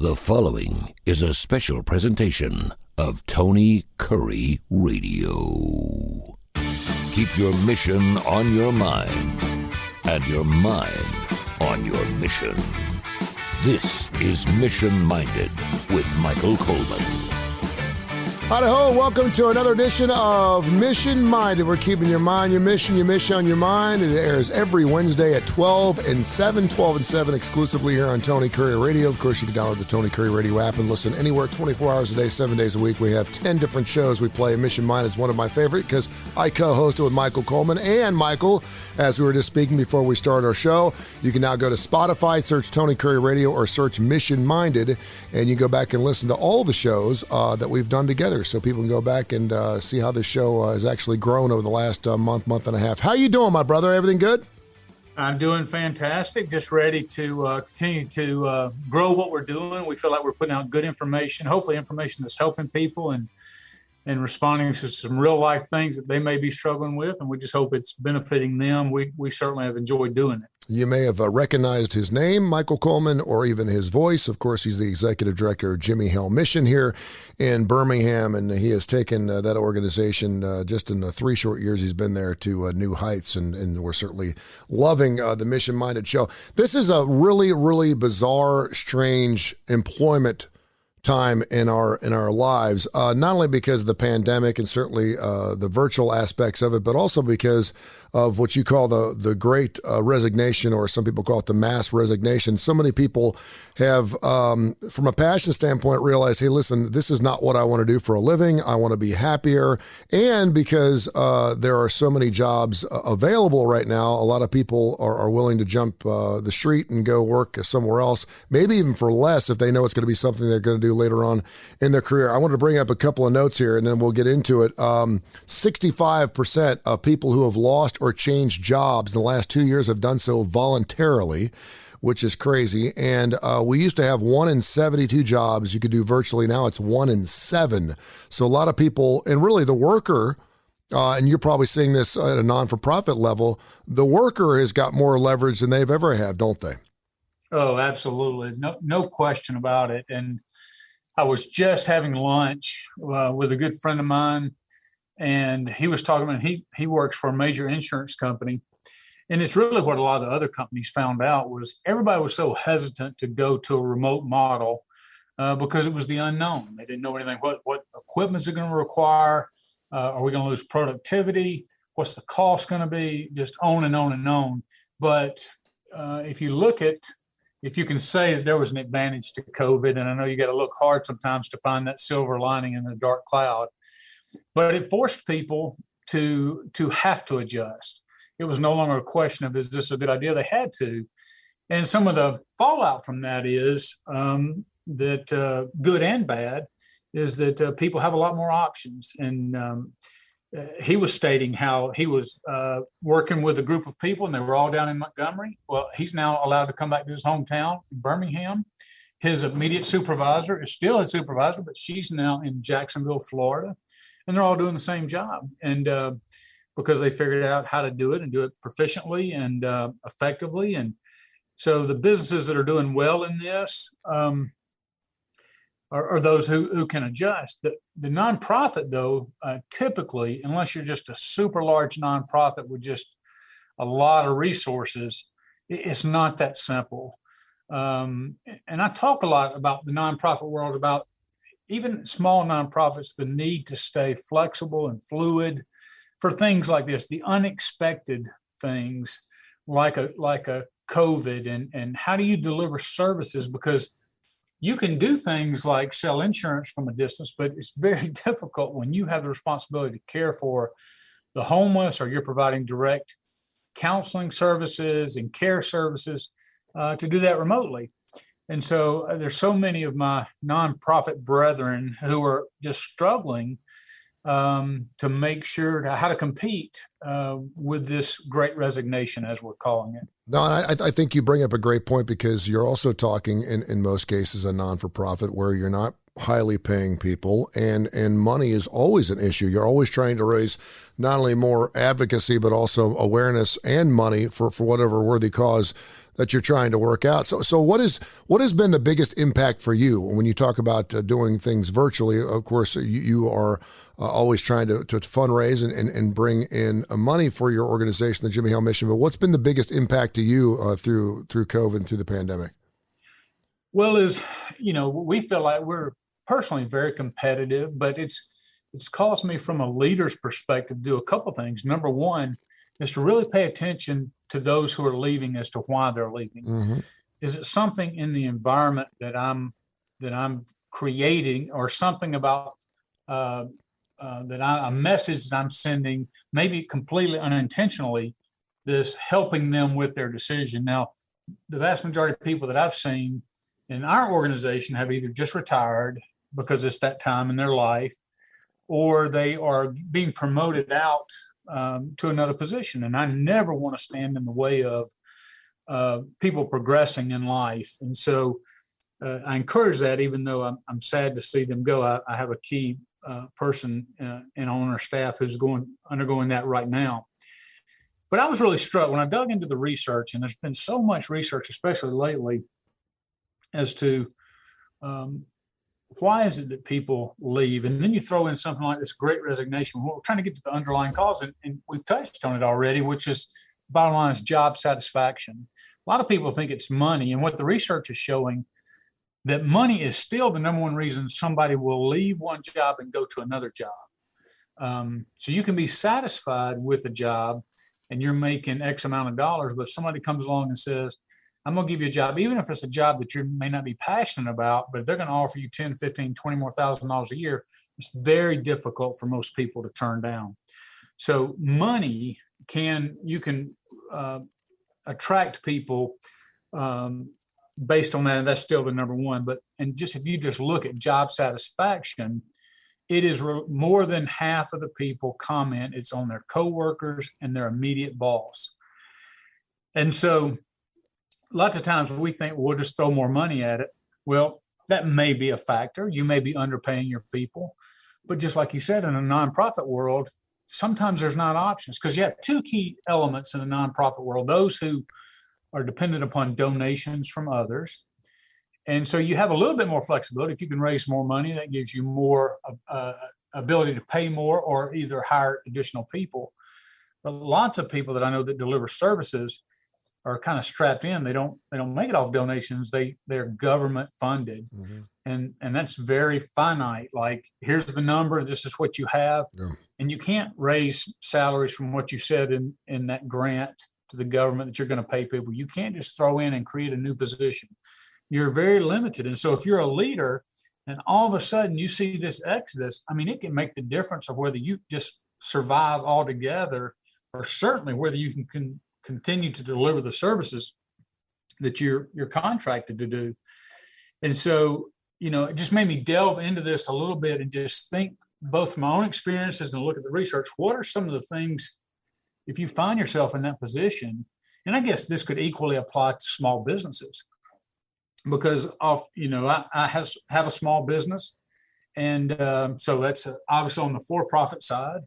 The following is a special presentation of Tony Kurre Radio. Keep your mission on your mind and your mind on your mission. This is Mission Minded with Michael Coleman. Hi-ho, welcome to another edition of Mission Minded. We're keeping your mind, your mission on your mind. It airs every Wednesday at 12 and 7 exclusively here on Tony Kurre Radio. Of course, you can download the Tony Kurre Radio app and listen anywhere 24 hours a day, 7 days a week. We have 10 different shows we play. Mission Minded is one of my favorite because I co-host it with Michael Coleman. And Michael, as we were just speaking before we start our show, you can now go to Spotify, search Tony Kurre Radio, or search Mission Minded, and you go back and listen to all the shows that we've done together. So people can go back and see how this show has actually grown over the last month and a half. How you doing, my brother? Everything good? I'm doing fantastic. Just ready to continue to grow what we're doing. We feel like we're putting out good information, hopefully information that's helping people and responding to some real life things that they may be struggling with. And we just hope it's benefiting them. We certainly have enjoyed doing it. You may have recognized his name, Michael Coleman, or even his voice. Of course, he's the executive director of Jimmie Hale Mission here in Birmingham, and he has taken that organization just in the 3 short years he's been there to new heights, and we're certainly loving the Mission Minded show. This is a really, really bizarre, strange employment time in our lives, not only because of the pandemic and certainly the virtual aspects of it, but also because of what you call the Great Resignation, or some people call it the mass resignation. So many people have, from a passion standpoint, realized, hey, listen, this is not what I want to do for a living. I want to be happier. And because there are so many jobs available right now, a lot of people are willing to jump the street and go work somewhere else, maybe even for less if they know it's going to be something they're going to do later on in their career. I want to bring up a couple of notes here and then we'll get into it. 65% of people who have lost or changed jobs in the last 2 years have done so voluntarily, which is crazy. And we used to have 1 in 72 jobs you could do virtually. Now it's 1 in 7. So a lot of people, and really the worker, and you're probably seeing this at a non-for-profit level, the worker has got more leverage than they've ever had, don't they? Oh, absolutely. No question about it. And I was just having lunch with a good friend of mine, and he was talking about, he works for a major insurance company. And it's really what a lot of the other companies found out was everybody was so hesitant to go to a remote model because it was the unknown. They didn't know anything. What equipment is it going to require? Are we going to lose productivity? What's the cost going to be? Just on and on and on. But if you can say that there was an advantage to COVID, and I know you got to look hard sometimes to find that silver lining in the dark cloud, but it forced people to have to adjust. It was no longer a question of, is this a good idea? They had to. And some of the fallout from that is that good and bad is that people have a lot more options. And he was stating how he was working with a group of people and they were all down in Montgomery. Well, he's now allowed to come back to his hometown, Birmingham. His immediate supervisor is still his supervisor, but she's now in Jacksonville, Florida. And they're all doing the same job. And because they figured out how to do it and do it proficiently and effectively. And so the businesses that are doing well in this are those who can adjust. The nonprofit, though, typically, unless you're just a super large nonprofit with just a lot of resources, it's not that simple. And I talk a lot about the nonprofit world, about even small nonprofits, the need to stay flexible and fluid for things like this, the unexpected things like a COVID, and how do you deliver services? Because you can do things like sell insurance from a distance, but it's very difficult when you have the responsibility to care for the homeless, or you're providing direct counseling services and care services to do that remotely. And so there's so many of my nonprofit brethren who are just struggling to make sure how to compete with this Great Resignation, as we're calling it. No, and I think you bring up a great point, because you're also talking in most cases a non-for-profit where you're not highly paying people, and money is always an issue. You're always trying to raise not only more advocacy, but also awareness and money for whatever worthy cause that you're trying to work out. So what has been the biggest impact for you when you talk about doing things virtually? Of course, you are always trying to fundraise and bring in money for your organization, the Jimmie Hale Mission. But what's been the biggest impact to you through COVID and through the pandemic? Well, we feel like we're personally very competitive, but it's caused me from a leader's perspective to do a couple things. Number one is to really pay attention to those who are leaving as to why they're leaving. Mm-hmm. Is it something in the environment that I'm creating, or something about a message that I'm sending, maybe completely unintentionally, that's helping them with their decision? Now, the vast majority of people that I've seen in our organization have either just retired because it's that time in their life, or they are being promoted out to another position. And I never want to stand in the way of people progressing in life. And so I encourage that, even though I'm sad to see them go. I have a key person on our staff who's undergoing that right now. But I was really struck when I dug into the research, and there's been so much research, especially lately, as to why is it that people leave? And then you throw in something like this Great Resignation. We're trying to get to the underlying cause, and we've touched on it already, which is, the bottom line is job satisfaction. A lot of people think it's money, and what the research is showing, that money is still the number one reason somebody will leave one job and go to another job. So you can be satisfied with a job and you're making X amount of dollars, but if somebody comes along and says, I'm going to give you a job, even if it's a job that you may not be passionate about, but if they're going to offer you 10, 15, 20 more $1,000 a year, it's very difficult for most people to turn down. So money you can attract people based on that, and that's still the number one. If you just look at job satisfaction, it is more than half of the people comment it's on their coworkers and their immediate boss. And so lots of times we think we'll just throw more money at it. Well, that may be a factor. You may be underpaying your people. But just like you said, in a nonprofit world, sometimes there's not options, because you have two key elements in the nonprofit world: those who are dependent upon donations from others. And so you have a little bit more flexibility. If you can raise more money, that gives you more ability to pay more or either hire additional people. But lots of people that I know that deliver services are kind of strapped in. They don't make it off donations. They're government funded. Mm-hmm. And that's very finite. Like, here's the number, this is what you have. Yeah. And you can't raise salaries from what you said in that grant to the government that you're going to pay people. You can't just throw in and create a new position. You're very limited. And so if you're a leader and all of a sudden you see this exodus, I mean, it can make the difference of whether you just survive altogether, or certainly whether you can continue to deliver the services that you're contracted to do. And so, it just made me delve into this a little bit and just think, both from my own experiences and look at the research, what are some of the things, if you find yourself in that position? And I guess this could equally apply to small businesses, because I have a small business, and so that's obviously on the for-profit side,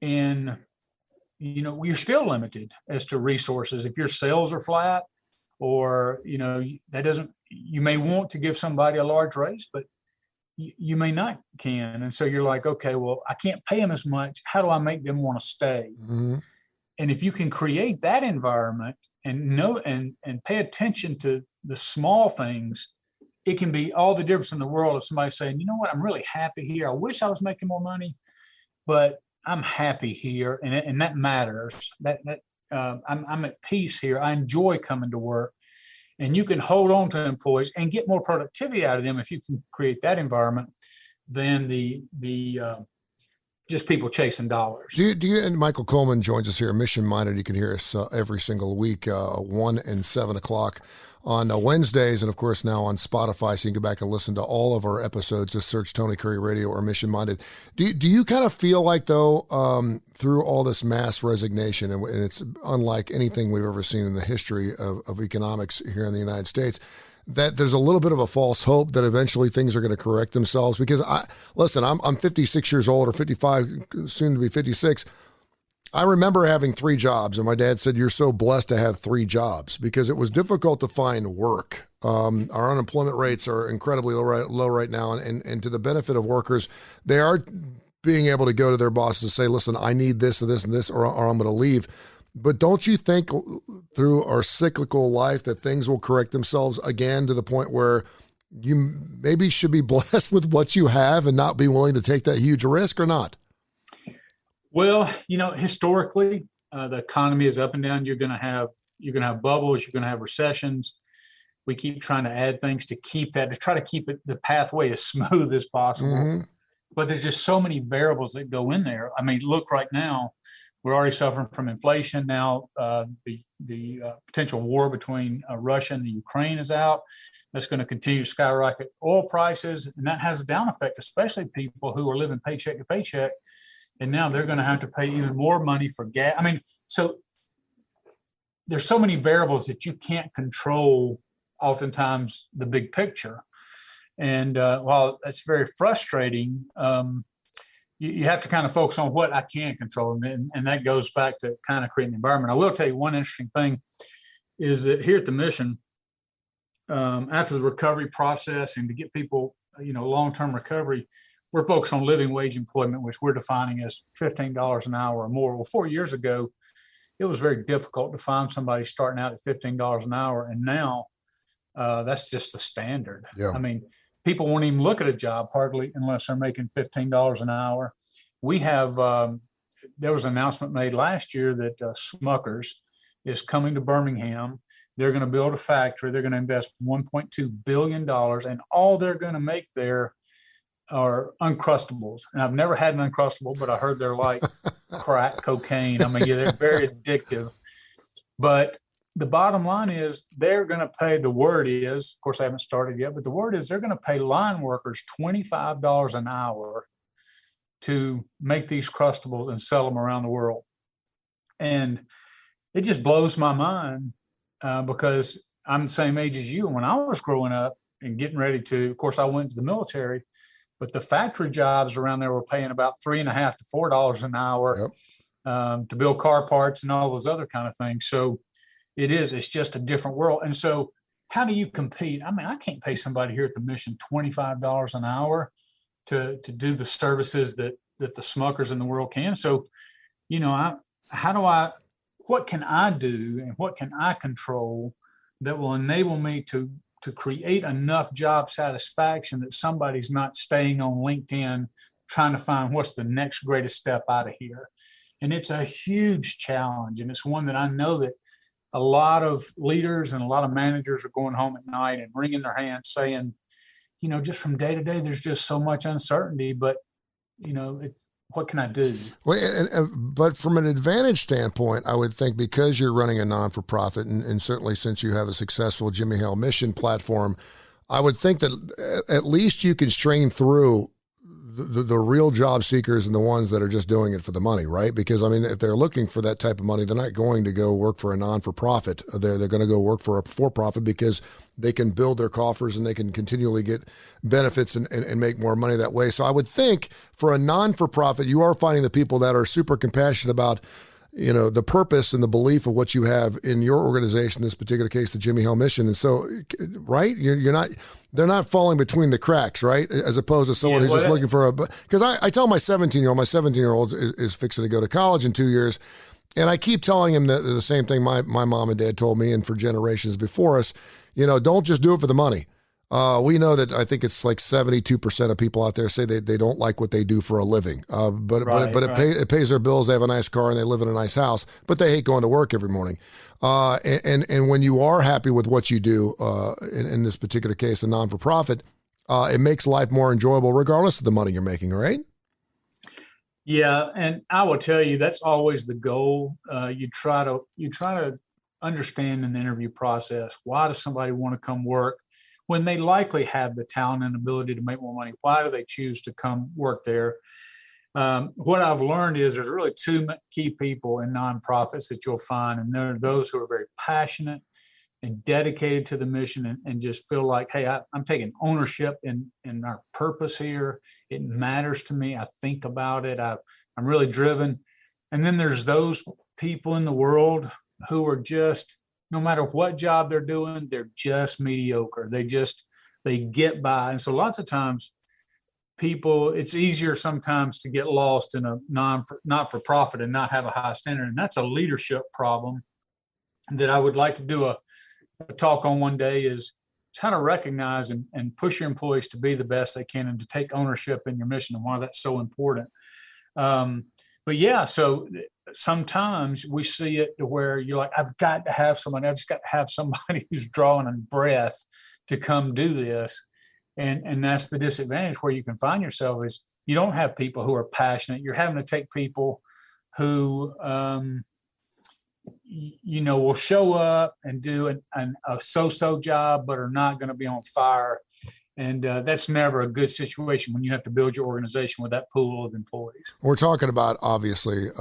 and you're still limited as to resources. If your sales are flat, or you may want to give somebody a large raise, but you may not can. And so you're like, okay, well, I can't pay them as much. How do I make them want to stay? Mm-hmm. And if you can create that environment and pay attention to the small things, it can be all the difference in the world of somebody saying, you know what, I'm really happy here. I wish I was making more money, but I'm happy here, and that matters. I'm at peace here. I enjoy coming to work. And you can hold on to employees and get more productivity out of them if you can create that environment than the just people chasing dollars. Do you? And Michael Coleman joins us here, Mission Minded. You can hear us every single week, 1 and 7 o'clock on Wednesdays, and of course now on Spotify, so you can go back and listen to all of our episodes. Just search Tony Curre Radio or Mission Minded. Do you kind of feel like, though, through all this mass resignation, and it's unlike anything we've ever seen in the history of economics here in the United States, that there's a little bit of a false hope that eventually things are going to correct themselves? Because I'm 56 years old, or 55, soon to be 56. I remember having 3 jobs, and my dad said, "You're so blessed to have 3 jobs," because it was difficult to find work. Our unemployment rates are incredibly low right now, and to the benefit of workers, they are being able to go to their bosses and say, "Listen, I need this and this and this, or I'm going to leave." But don't you think through our cyclical life that things will correct themselves again to the point where you maybe should be blessed with what you have and not be willing to take that huge risk, or not? Well, historically, the economy is up and down. You're going to have bubbles. You're going to have recessions. We keep trying to add things to try to keep the pathway as smooth as possible. Mm-hmm. But there's just so many variables that go in there. I mean, look, right now, we're already suffering from inflation. Now, the potential war between Russia and the Ukraine is out. That's going to continue to skyrocket oil prices, and that has a down effect, especially people who are living paycheck to paycheck. And now they're going to have to pay even more money for gas. I mean, so there's so many variables that you can't control, oftentimes, the big picture. And while that's very frustrating, you have to kind of focus on what I can control. And that goes back to kind of creating an environment. I will tell you one interesting thing is that here at the mission, after the recovery process and to get people, long-term recovery, we're focused on living wage employment, which we're defining as $15 an hour or more. Well, 4 years ago, it was very difficult to find somebody starting out at $15 an hour. And now that's just the standard. Yeah. I mean, people won't even look at a job hardly unless they're making $15 an hour. We have, there was an announcement made last year that Smuckers is coming to Birmingham. They're going to build a factory. They're going to invest $1.2 billion, and all they're going to make there are Uncrustables. And I've never had an Uncrustable, but I heard they're like crack cocaine. I mean, yeah, they're very addictive. But the bottom line is they're going to pay, the word is, of course, I haven't started yet, but the word is they're going to pay line workers $25 an hour to make these Crustables and sell them around the world. And it just blows my mind because I'm the same age as you. And when I was growing up and getting ready to, of course, I went to the military, but the factory jobs around there were paying about $3.50 to $4 an hour. Yep. To build car parts and all those other kind of things. So it's just a different world. And so how do you compete? I mean, I can't pay somebody here at the mission $25 an hour to do the services that the Smuckers in the world can. So, what can I do and what can I control that will enable me to create enough job satisfaction that somebody's not staying on LinkedIn trying to find what's the next greatest step out of here. And it's a huge challenge. And it's one that I know that a lot of leaders and a lot of managers are going home at night and wringing their hands saying, just from day to day, there's just so much uncertainty, but, what can I do? Well, but from an advantage standpoint, I would think because you're running a non-for-profit, and certainly since you have a successful Jimmie Hale Mission platform, I would think that at least you can strain through the real job seekers and the ones that are just doing it for the money, right? Because, I mean, if they're looking for that type of money, they're not going to go work for a non-for-profit. They're going to go work for a for-profit because they can build their coffers and they can continually get benefits and make more money that way. So I would think for a non-for-profit, you are finding the people that are super compassionate about, the purpose and the belief of what you have in your organization, in this particular case, the Jimmie Hale Mission. And so, right, they're not falling between the cracks, right? As opposed to someone who's just looking for because I tell my 17-year-old is fixing to go to college in 2 years. And I keep telling him the same thing my mom and dad told me, and for generations before us, don't just do it for the money. We know that I think it's like 72% of people out there say they don't like what they do for a living. But it pays their bills. They have a nice car and they live in a nice house, but they hate going to work every morning. And when you are happy with what you do, in this particular case, a non-for-profit, it makes life more enjoyable regardless of the money you're making, right? Yeah, and I will tell you that's always the goal. You try to understand in the interview process, why does somebody want to come work when they likely have the talent and ability to make more money? Why do they choose to come work there? What I've learned is there's really two key people in nonprofits that you'll find, and there are those who are very passionate and dedicated to the mission and just feel like, hey, I'm taking ownership in our purpose here. It matters to me. I think about it. I'm really driven. And then there's those people in the world who are just, no matter what job they're doing, they're just mediocre. They get by. And so lots of times people, it's easier sometimes to get lost in a not for profit and not have a high standard. And that's a leadership problem that I would like to do a talk on one day, is how to recognize and push your employees to be the best they can and to take ownership in your mission and why that's so important. But yeah, so sometimes we see it to where you're like, I've got to have somebody who's drawing a breath to come do this. And that's the disadvantage where you can find yourself, is you don't have people who are passionate. You're having to take people who, will show up and do a so-so job, but are not going to be on fire. And that's never a good situation when you have to build your organization with that pool of employees. We're talking about, obviously, a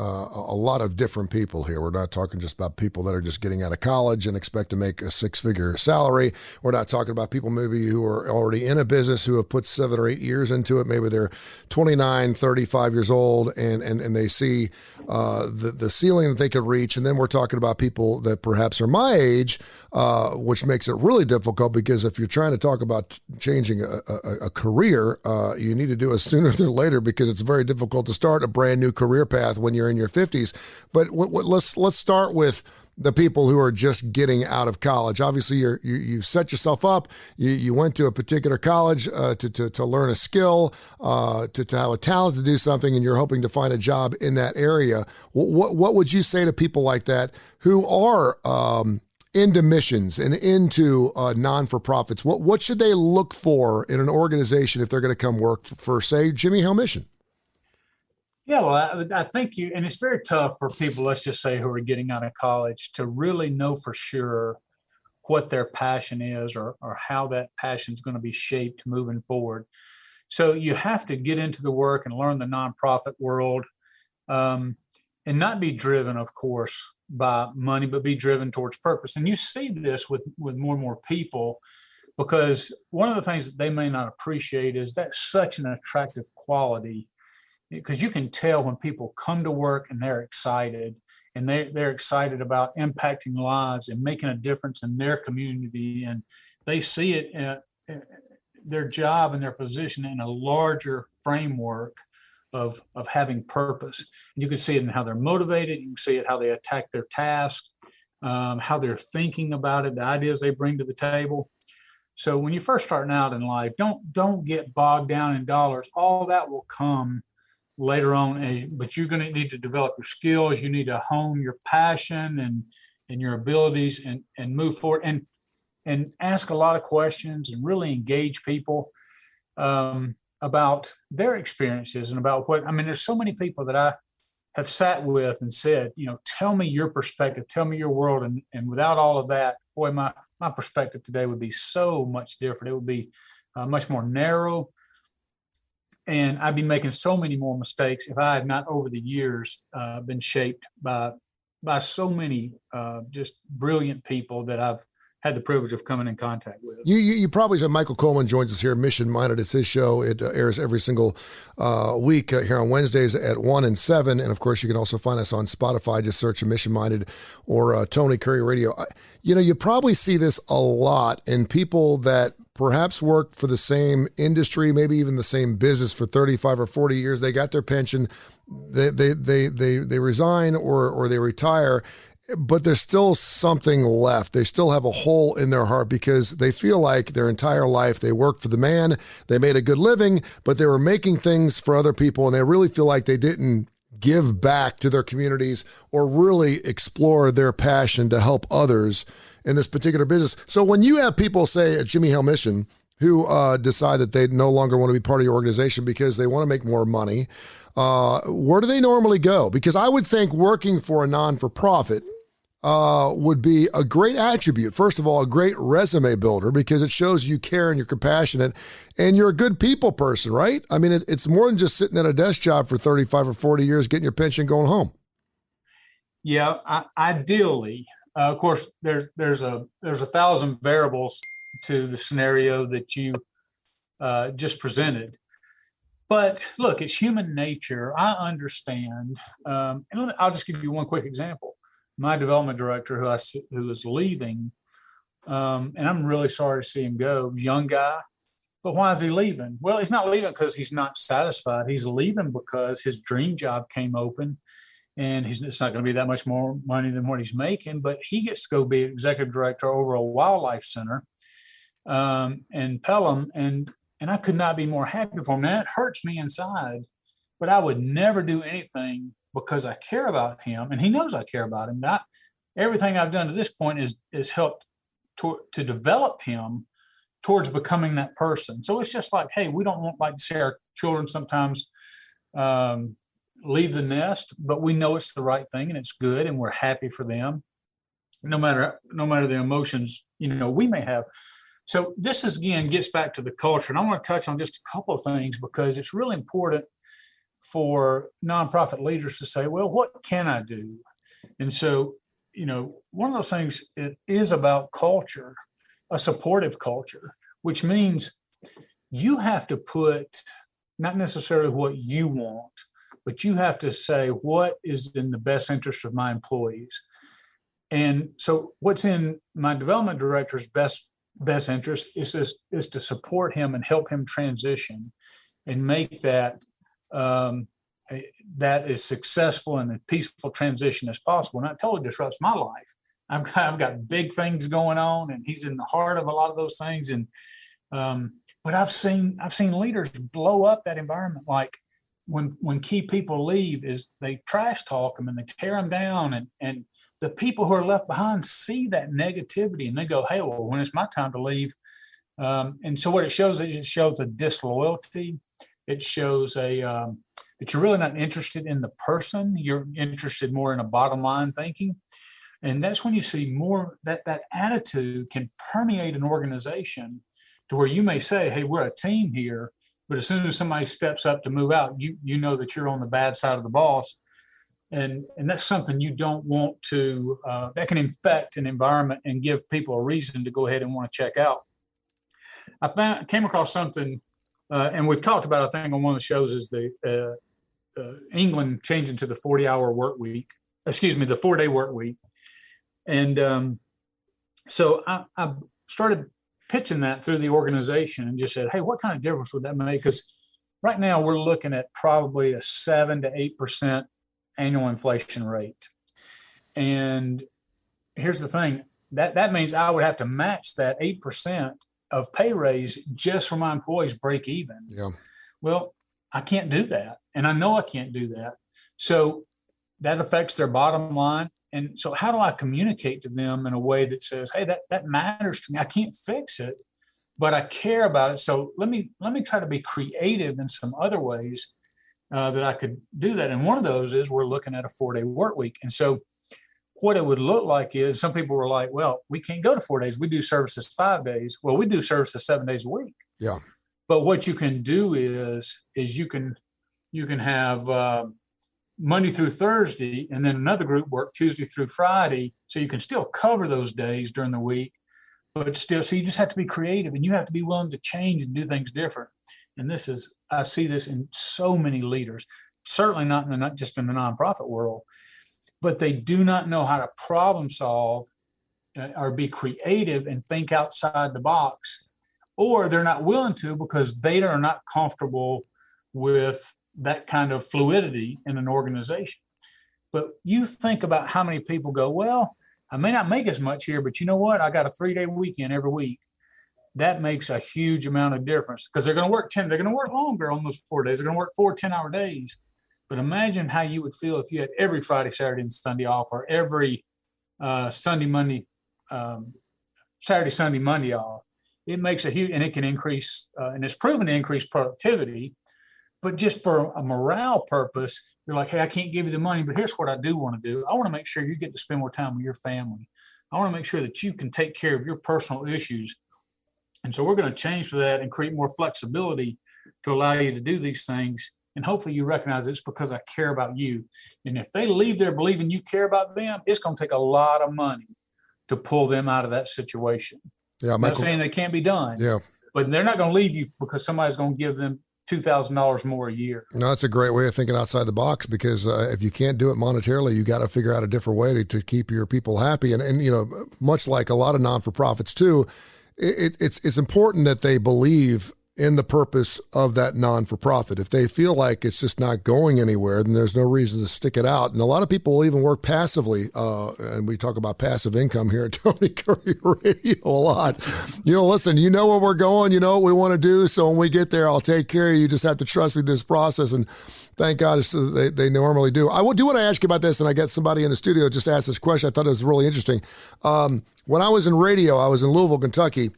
lot of different people here. We're not talking just about people that are just getting out of college and expect to make a six-figure salary. We're not talking about people maybe who are already in a business who have put 7 or 8 years into it. Maybe they're 29, 35 years old, and they see the ceiling that they could reach. And then we're talking about people that perhaps are my age, which makes it really difficult, because if you're trying to talk about changing a career, you need to do it sooner than later, because it's very difficult to start a brand new career path when you're in your 50s. But let's start with the people who are just getting out of college. Obviously, you set yourself up. You went to a particular college to learn a skill, to have a talent to do something, and you're hoping to find a job in that area. What would you say to people like that who are into missions and into non-for-profits? What should they look for in an organization if they're going to come work for, say, Jimmie Hale Mission? Yeah, well, I think and it's very tough for people, let's just say, who are getting out of college to really know for sure what their passion is, or how that passion is going to be shaped moving forward. So you have to get into the work and learn the nonprofit world, and not be driven, of course, by money, but be driven towards purpose. And you see this with more and more people, because one of the things that they may not appreciate is that's such an attractive quality, because you can tell when people come to work and they're excited, and they're excited about impacting lives and making a difference in their community, and they see it, their job and their position, in a larger framework of having purpose. You can see it in how they're motivated. You can see it how they attack their task, how they're thinking about it, the ideas they bring to the table. So when you're first starting out in life, don't get bogged down in dollars. All that will come later on, but you're going to need to develop your skills. You need to hone your passion and your abilities, and move forward and ask a lot of questions and really engage people about their experiences and about there's so many people that I have sat with and said, tell me your perspective, tell me your world. And without all of that, boy, my perspective today would be so much different. It would be much more narrow. And I'd be making so many more mistakes if I had not, over the years, been shaped by so many just brilliant people that I've had the privilege of coming in contact with. You probably said Michael Coleman joins us here, Mission Minded. It's his show. It airs every single week here on Wednesdays at 1 and 7. And, of course, you can also find us on Spotify. Just search Mission Minded or Tony Curre Radio. You probably see this a lot in people that perhaps work for the same industry, maybe even the same business for 35 or 40 years. They got their pension, they resign or they retire, but there's still something left. They still have a hole in their heart, because they feel like their entire life they worked for the man, they made a good living, but they were making things for other people, and they really feel like they didn't give back to their communities or really explore their passion to help others in this particular business. So when you have people, say, at Jimmie Hale Mission, who decide that they no longer want to be part of your organization because they want to make more money, where do they normally go? Because I would think working for a non-for-profit would be a great attribute. First of all, a great resume builder, because it shows you care and you're compassionate and you're a good people person, right? I mean, it's more than just sitting at a desk job for 35 or 40 years, getting your pension, going home. Yeah, ideally, of course, there's 1,000 variables to the scenario that you just presented. But look, it's human nature. I understand. I'll just give you one quick example. My development director, who is leaving, and I'm really sorry to see him go, young guy. But why is he leaving? Well, he's not leaving because he's not satisfied. He's leaving because his dream job came open, and it's not going to be that much more money than what he's making. But he gets to go be executive director over a wildlife center in Pelham, and I could not be more happy for him. Now, it hurts me inside, but I would never do anything because I care about him, and he knows I care about him. Everything I've done to this point is helped to develop him towards becoming that person. So it's just like, hey, we don't want to see our children sometimes leave the nest, but we know it's the right thing and it's good, and we're happy for them, no matter the emotions we may have. So this again gets back to the culture, and I want to touch on just a couple of things because it's really important for nonprofit leaders to say, well, what can I do? And so, one of those things it is about culture, a supportive culture, which means you have to put not necessarily what you want, but you have to say what is in the best interest of my employees. And so what's in my development director's best interest is to support him and help him transition and make that that is successful and a peaceful transition as possible. And it totally disrupts my life. I've got big things going on, and he's in the heart of a lot of those things. And but I've seen leaders blow up that environment. Like when key people leave, is they trash talk them and they tear them down, and the people who are left behind see that negativity and they go, hey, well, when it's my time to leave. And so what it shows a disloyalty. It shows that you're really not interested in the person. You're interested more in a bottom line thinking. And that's when you see more that attitude can permeate an organization to where you may say, hey, we're a team here. But as soon as somebody steps up to move out, you know that you're on the bad side of the boss. And that's something you don't want to, that can infect an environment and give people a reason to go ahead and want to check out. I came across something, and we've talked about, I think, on one of the shows, is the England changing to the 40-hour work week, the 4-day work week. And so I started pitching that through the organization and just said, hey, what kind of difference would that make? Because right now we're looking at probably a 7 to 8% annual inflation rate. And here's the thing, that means I would have to match that 8% of pay raise just for my employees break even. Yeah. Well, I can't do that. And I know I can't do that. So that affects their bottom line. And so how do I communicate to them in a way that says, hey, that matters to me. I can't fix it, but I care about it. So let me try to be creative in some other ways that I could do that. And one of those is we're looking at a 4-day work week. And so what it would look like is some people were like, well, we can't go to 4 days. We do services 5 days. Well, we do services 7 days a week. Yeah. But what you can do is you can have Monday through Thursday, and then another group work Tuesday through Friday. So you can still cover those days during the week, but still, so you just have to be creative and you have to be willing to change and do things different. And I see this in so many leaders, certainly not just in the nonprofit world, but they do not know how to problem solve or be creative and think outside the box, or they're not willing to because they are not comfortable with that kind of fluidity in an organization. But you think about how many people go, well, I may not make as much here, but you know what? I got a 3-day weekend every week. That makes a huge amount of difference because they're going to work they're going to work longer on those 4 days. They're going to work 4 10-hour days. But imagine how you would feel if you had every Friday, Saturday, and Sunday off, or every Saturday, Sunday, Monday off. It makes a huge, and it can increase, and it's proven to increase productivity. But just for a morale purpose, you're like, hey, I can't give you the money, but here's what I do want to do. I want to make sure you get to spend more time with your family. I want to make sure that you can take care of your personal issues. And so we're going to change for that and create more flexibility to allow you to do these things. And hopefully you recognize it's because I care about you. And if they leave there believing you care about them, it's going to take a lot of money to pull them out of that situation. Yeah, I'm not saying they can't be done. Yeah. But they're not going to leave you because somebody's going to give them $2,000 more a year. No, that's a great way of thinking outside the box, because if you can't do it monetarily, you got to figure out a different way to keep your people happy. And you know, much like a lot of non-for-profits too, it's important that they believe in the purpose of that non-for-profit. If they feel like it's just not going anywhere, then there's no reason to stick it out. And a lot of people will even work passively. And we talk about passive income here at Tony Curry Radio a lot. You know, listen, you know where we're going, you know what we want to do. So when we get there, I'll take care of you. You just have to trust me this process. And thank God they normally do. I do want to ask you about this, and I got somebody in the studio just asked this question. I thought it was really interesting. When I was in radio, I was in Louisville, Kentucky,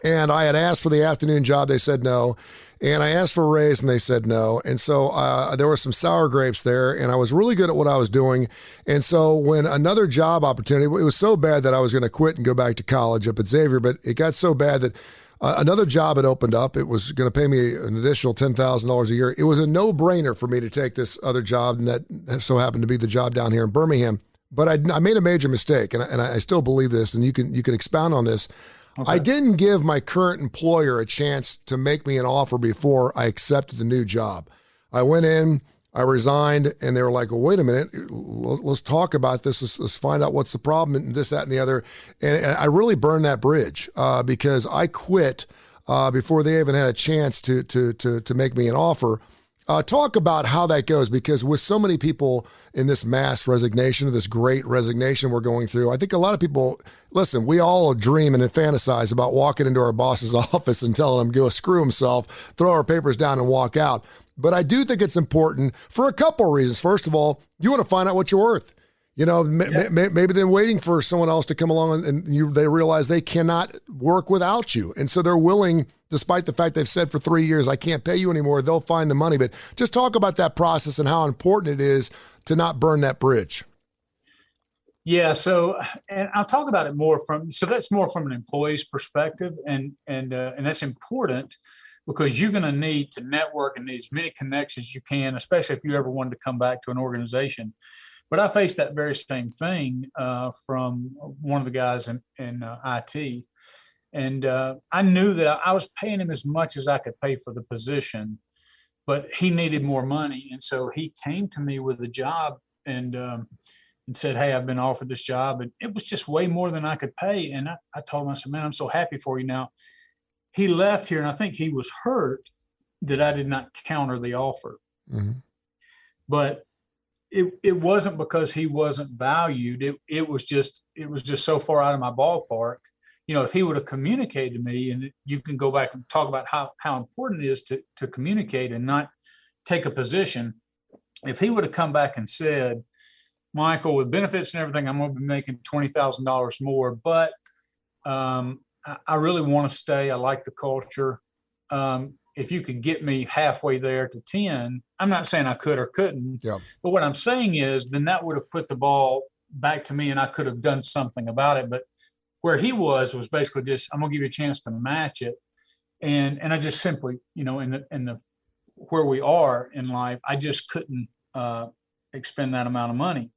and I had asked for the afternoon job. They said no. And I asked for a raise, and they said no. And so there were some sour grapes there, and I was really good at what I was doing. And so when another job opportunity, it was so bad that I was going to quit and go back to college up at Xavier, but it got so bad that another job had opened up. It was going to pay me an additional $10,000 a year. It was a no-brainer for me to take this other job, and that so happened to be the job down here in Birmingham. But I made a major mistake, and I still believe this, and you can expound on this. Okay. I didn't give my current employer a chance to make me an offer before I accepted the new job. I went in, I resigned, and they were like, well, wait a minute, let's talk about this. Let's find out what's the problem, and this, that, and the other. And I really burned that bridge because I quit before they even had a chance to make me an offer. Talk about how that goes, because with so many people in this mass resignation, this great resignation we're going through, I think a lot of people, listen, we all dream and fantasize about walking into our boss's office and telling him to go screw himself, throw our papers down and walk out. But I do think it's important for a couple of reasons. First of all, you want to find out what you're worth. You know, maybe they're waiting for someone else to come along and they realize they cannot work without you. And so they're willing, despite the fact they've said for 3 years, I can't pay you anymore, they'll find the money. But just talk about that process and how important it is to not burn that bridge. Yeah. So, and I'll talk about it more that's more from an employee's perspective. And that's important because you're going to need to network and need as many connections as you can, especially if you ever wanted to come back to an organization. But I faced that very same thing from one of the guys in IT. And I knew that I was paying him as much as I could pay for the position, but he needed more money. And so he came to me with a job and said, hey, I've been offered this job. And it was just way more than I could pay. And I told him, I said, man, I'm so happy for you now. He left here, and I think he was hurt that I did not counter the offer. Mm-hmm. But it wasn't because he wasn't valued. It was just so far out of my ballpark. You know, if he would have communicated to me, and you can go back and talk about how important it is to communicate and not take a position. If he would have come back and said, Michael, with benefits and everything, I'm going to be making $20,000 more, but I really want to stay. I like the culture. If you could get me halfway there to 10, I'm not saying I could or couldn't, yeah. But what I'm saying is then that would have put the ball back to me and I could have done something about it. But where he was basically just, I'm going to give you a chance to match it. And I just simply, you know, in the where we are in life, I just couldn't expend that amount of money.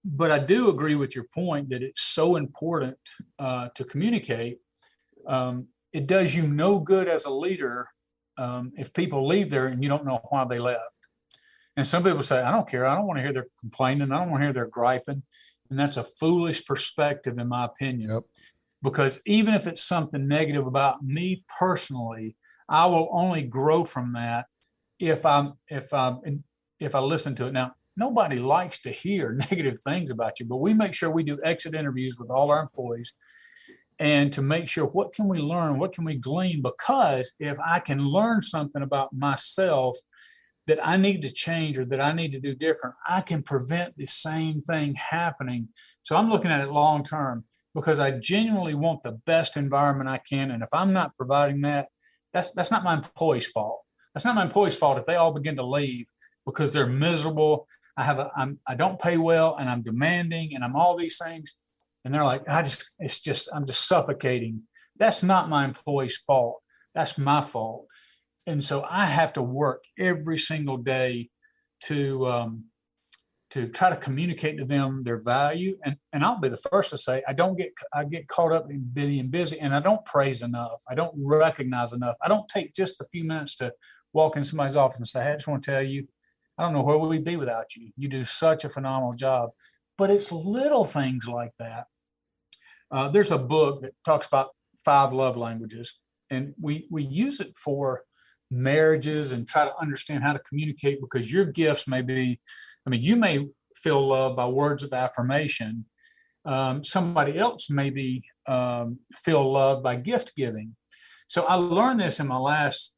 But I do agree with your point that it's so important to communicate. It does you no good as a leader if people leave there and you don't know why they left. And some people say, I don't care. I don't want to hear their complaining. I don't want to hear their griping. And that's a foolish perspective, in my opinion. Yep. Because even if it's something negative about me personally, I will only grow from that if I listen to it. Now, nobody likes to hear negative things about you, but we make sure we do exit interviews with all our employees and to make sure what can we learn, what can we glean, because if I can learn something about myself that I need to change or that I need to do different, I can prevent the same thing happening. So I'm looking at it long term because I genuinely want the best environment I can. And if I'm not providing that, that's not my employees' fault. That's not my employees' fault if they all begin to leave because they're miserable. I don't pay well and I'm demanding and I'm all these things. And they're like, I'm just suffocating. That's not my employee's fault. That's my fault. And so I have to work every single day to to try to communicate to them their value. And I'll be the first to say, I get caught up in being busy, and I don't praise enough. I don't recognize enough. I don't take just a few minutes to walk in somebody's office and say, hey, I just want to tell you, I don't know where we'd be without you. You do such a phenomenal job. But it's little things like that. There's a book that talks about 5 love languages, and we use it for marriages and try to understand how to communicate, because your gifts may be, you may feel loved by words of affirmation. Somebody else maybe feel loved by gift giving. So I learned this in my last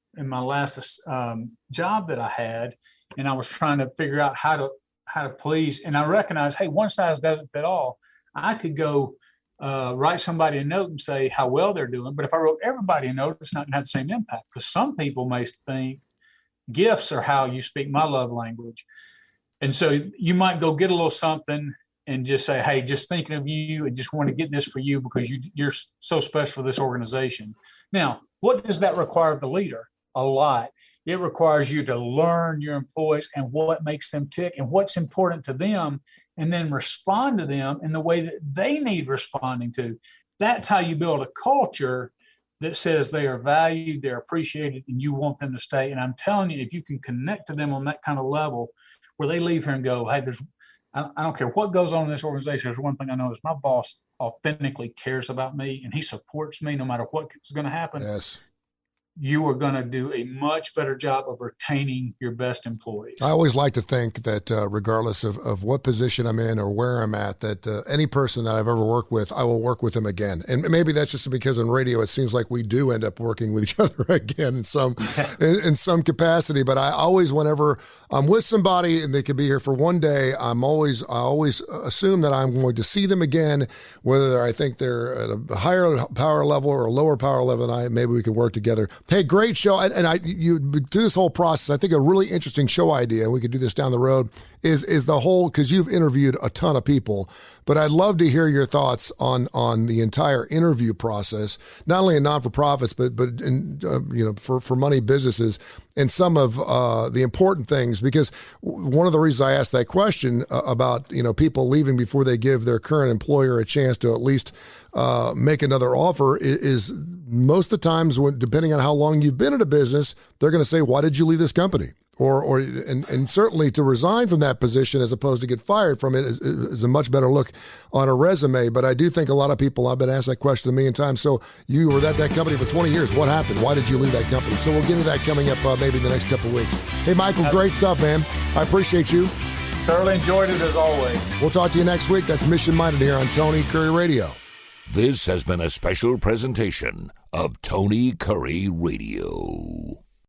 job that I had, and I was trying to figure out how to please. And I recognized, hey, one size doesn't fit all. I could go write somebody a note and say how well they're doing, but if I wrote everybody a note, it's not going to have the same impact, because some people may think gifts are how you speak my love language. And so you might go get a little something and just say, hey, just thinking of you and just want to get this for you because you're so special for this organization. Now, what does that require of the leader? A lot. It requires you to learn your employees and what makes them tick and what's important to them, and then respond to them in the way that they need responding to. That's how you build a culture that says they are valued, they're appreciated, and you want them to stay. And I'm telling you, if you can connect to them on that kind of level where they leave here and go, hey, I don't care what goes on in this organization. There's one thing I know is my boss authentically cares about me and he supports me no matter what's going to happen. Yes. You are going to do a much better job of retaining your best employees. I always like to think that regardless of what position I'm in or where I'm at, that any person that I've ever worked with, I will work with them again. And maybe that's just because in radio, it seems like we do end up working with each other again in some capacity. But I always, whenever I'm with somebody and they could be here for one day, I always assume that I'm going to see them again, whether I think they're at a higher power level or a lower power level than I. Maybe we could work together. Hey, great show. And you do this whole process. I think a really interesting show idea, and we could do this down the road, is the whole, because you've interviewed a ton of people, but I'd love to hear your thoughts on the entire interview process, not only in non-for-profits, but in, for money businesses, and some of the important things, because one of the reasons I asked that question about, people leaving before they give their current employer a chance to at least make another offer is most of the times, depending on how long you've been in a business, they're going to say, why did you leave this company? And certainly to resign from that position as opposed to get fired from it is a much better look on a resume. But I do think a lot of people, I've been asked that question a million times. So you were at that company for 20 years. What happened? Why did you leave that company? So we'll get into that coming up maybe in the next couple of weeks. Hey, Michael, great stuff, man. I appreciate you. Thoroughly enjoyed it as always. We'll talk to you next week. That's Mission Minded here on Tony Curry Radio. This has been a special presentation of Tony Curry Radio.